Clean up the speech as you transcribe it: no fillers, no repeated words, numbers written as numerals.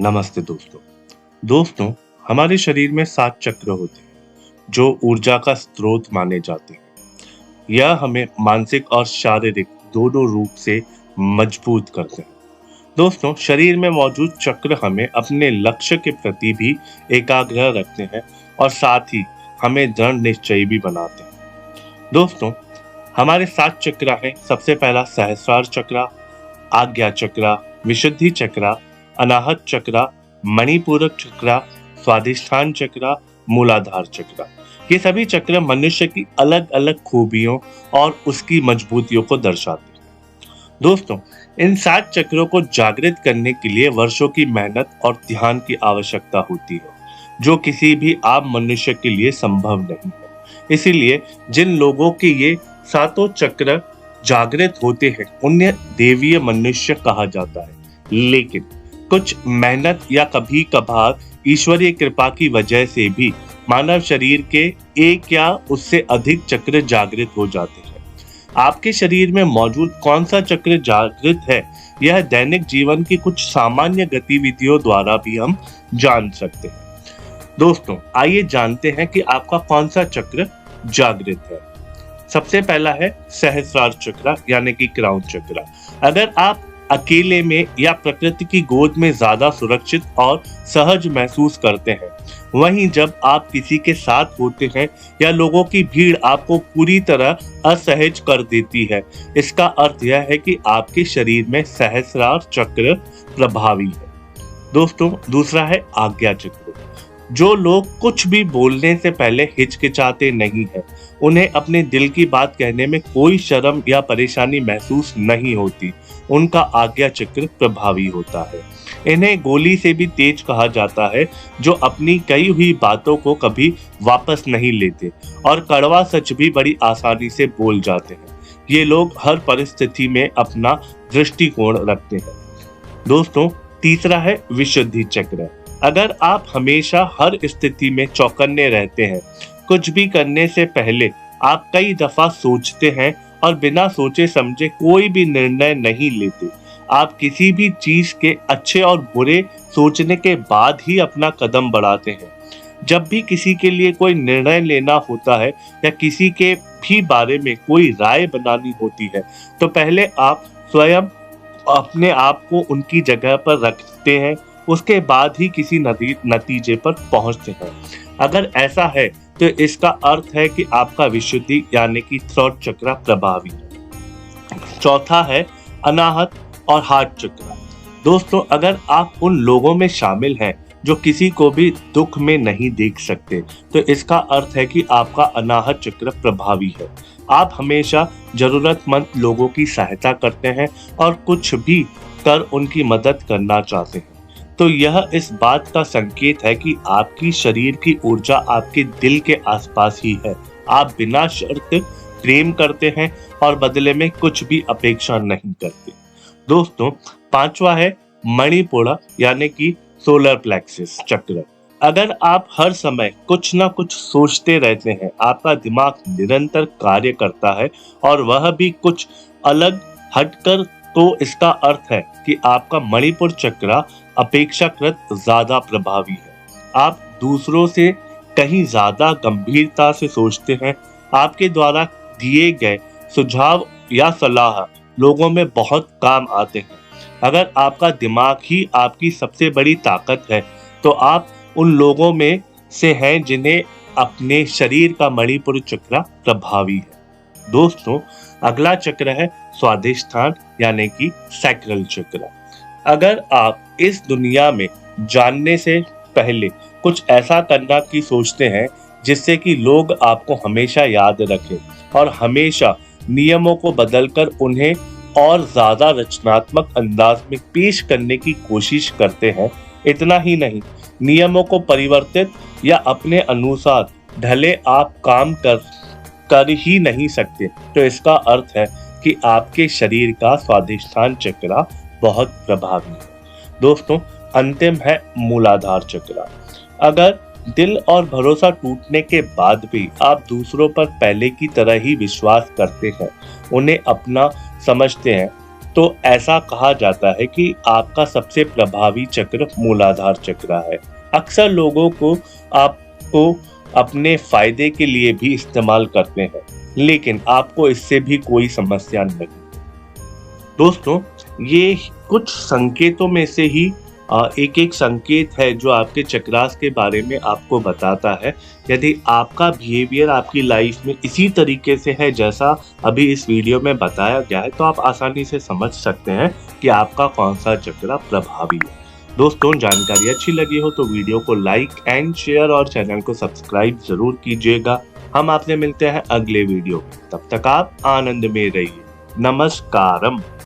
नमस्ते दोस्तों। दोस्तों, हमारे शरीर में 7 चक्र होते हैं जो ऊर्जा का स्रोत माने जाते हैं। यह हमें मानसिक और शारीरिक दोनों रूप से मजबूत करते हैं। दोस्तों, शरीर में मौजूद चक्र हमें अपने लक्ष्य के प्रति भी एकाग्र रखते हैं और साथ ही हमें दृढ़ निश्चयी भी बनाते हैं। दोस्तों, हमारे 7 चक्र हैं। सबसे पहला सहस्रार चक्र, आज्ञा चक्र, विशुद्धि चक्र, अनाहत चक्र, मणिपूरक चक्र, स्वादिष्ठान चक्र, मूलाधार चक्र। ये सभी चक्र मनुष्य की अलग अलग खूबियों और उसकी मजबूतियों को दर्शाते हैं। दोस्तों, इन 7 चक्रों को जागृत करने के लिए वर्षों की मेहनत और ध्यान की आवश्यकता होती है, जो किसी भी आम मनुष्य के लिए संभव नहीं है। इसीलिए जिन लोगों के ये सातों चक्र जागृत होते हैं उन्हें देवीय मनुष्य कहा जाता है। लेकिन कुछ मेहनत या कभी कभार ईश्वरीय कृपा की वजह से भी मानव शरीर के एक या उससे अधिक चक्र जागृत हो जाते हैं। आपके शरीर में मौजूद कौन सा चक्र जागृत है, यह दैनिक जीवन की कुछ सामान्य गतिविधियों द्वारा भी हम जान सकते हैं। दोस्तों, आइए जानते हैं कि आपका कौन सा चक्र जागृत है। सबसे पहला है सहस्रार चक्र यानी कि क्राउन चक्र। अगर आप अकेले में या प्रकृति की गोद में ज्यादा सुरक्षित और सहज महसूस करते हैं, वहीं जब आप किसी के साथ होते हैं या लोगों की भीड़ आपको पूरी तरह असहज कर देती है, इसका अर्थ यह है कि आपके शरीर में सहस्रार चक्र प्रभावी है। दोस्तों, दूसरा है आज्ञा चक्र। जो लोग कुछ भी बोलने से पहले हिचकिचाते नहीं हैं, उन्हें अपने दिल की बात कहने में कोई शर्म या परेशानी महसूस नहीं होती, उनका आज्ञा चक्र प्रभावी होता है। इन्हें गोली से भी तेज कहा जाता है, जो अपनी कही हुई बातों को कभी वापस नहीं लेते और कड़वा सच भी बड़ी आसानी से बोल जाते हैं। ये लोग हर परिस्थिति में अपना दृष्टिकोण रखते हैं। दोस्तों, तीसरा है विशुद्धि चक्र। अगर आप हमेशा हर स्थिति में चौकन्ने रहते हैं, कुछ भी करने से पहले आप कई दफा सोचते हैं और बिना सोचे समझे कोई भी निर्णय नहीं लेते, आप किसी भी चीज के अच्छे और बुरे सोचने के बाद ही अपना कदम बढ़ाते हैं। जब भी किसी के लिए कोई निर्णय लेना होता है या किसी के भी बारे में कोई राय बनानी होती है, तो पहले आप स्वयं अपने आप को उनकी जगह पर रखते हैं, उसके बाद ही किसी नतीजे पर पहुंचते हैं। अगर ऐसा है तो इसका अर्थ है कि आपका विशुद्धि यानी कि थ्रोट चक्र प्रभावी है। चौथा है अनाहत और हार्ट चक्र। दोस्तों, अगर आप उन लोगों में शामिल हैं जो किसी को भी दुख में नहीं देख सकते, तो इसका अर्थ है कि आपका अनाहत चक्र प्रभावी है। आप हमेशा जरूरतमंद लोगों की सहायता करते हैं और कुछ भी कर उनकी मदद करना चाहते हैं। तो यह इस बात का संकेत है कि आपकी शरीर की ऊर्जा आपके दिल के आसपास ही है। आप बिना शर्त प्रेम करते हैं और बदले में कुछ भी अपेक्षा नहीं करते। दोस्तों, पांचवा है मणिपुरा यानी कि सोलर प्लेक्सस चक्र। अगर आप हर समय कुछ ना कुछ सोचते रहते हैं, आपका दिमाग निरंतर कार्य करता है और वह भी कुछ अलग हटकर, तो इसका अर्थ है कि आपका मणिपुर चक्र अपेक्षाकृत ज्यादा प्रभावी है। आप दूसरों से कहीं ज्यादा गंभीरता से सोचते हैं। आपके द्वारा दिए गए सुझाव या सलाह लोगों में बहुत काम आते हैं। अगर आपका दिमाग ही आपकी सबसे बड़ी ताकत है, तो आप उन लोगों में से हैं जिन्हें अपने शरीर का मणिपुर चक्र प्रभावी है। दोस्तों, अगला चक्र है स्वादिष्ठान यानी कि सैक्रल चक्र। अगर आप इस दुनिया में जानने से पहले कुछ ऐसा करना की सोचते हैं जिससे कि लोग आपको हमेशा याद रखें और हमेशा नियमों को बदलकर उन्हें और ज्यादा रचनात्मक अंदाज में पेश करने की कोशिश करते हैं, इतना ही नहीं, नियमों को परिवर्तित या अपने अनुसार ढले आप काम कर ही नहीं सकते, तो इसका अर्थ है कि आपके शरीर का स्वादिष्ठान चक्र बहुत प्रभावी है। दोस्तों, अंतिम है मूलाधार चक्र। अगर दिल और भरोसा टूटने के बाद भी आप दूसरों पर पहले की तरह ही विश्वास करते हैं, उन्हें अपना समझते हैं, तो ऐसा कहा जाता है कि आपका सबसे प्रभावी चक्र मूलाधार चक्र है। अक्सर लोगों को आपको अपने फायदे के लिए भी इस्तेमाल करते हैं, लेकिन आपको इससे भी कोई समस्या नहीं। दोस्तों, ये कुछ संकेतों में से ही एक-एक संकेत है जो आपके चक्रास के बारे में आपको बताता है। यदि आपका बिहेवियर आपकी लाइफ में इसी तरीके से है जैसा अभी इस वीडियो में बताया गया है, तो आप आसानी से समझ सकते हैं कि आपका कौन-सा चक्र प्रभावी है। दोस्तों, जानकारी अच्छी लगी हो तो वीडियो को लाइक एंड शेयर और चैनल को सब्सक्राइब ज़रूर कीजिएगा। हम आपसे मिलते हैं अगले वीडियो में। तब तक आप आनंद में रहिए। नमस्कारम।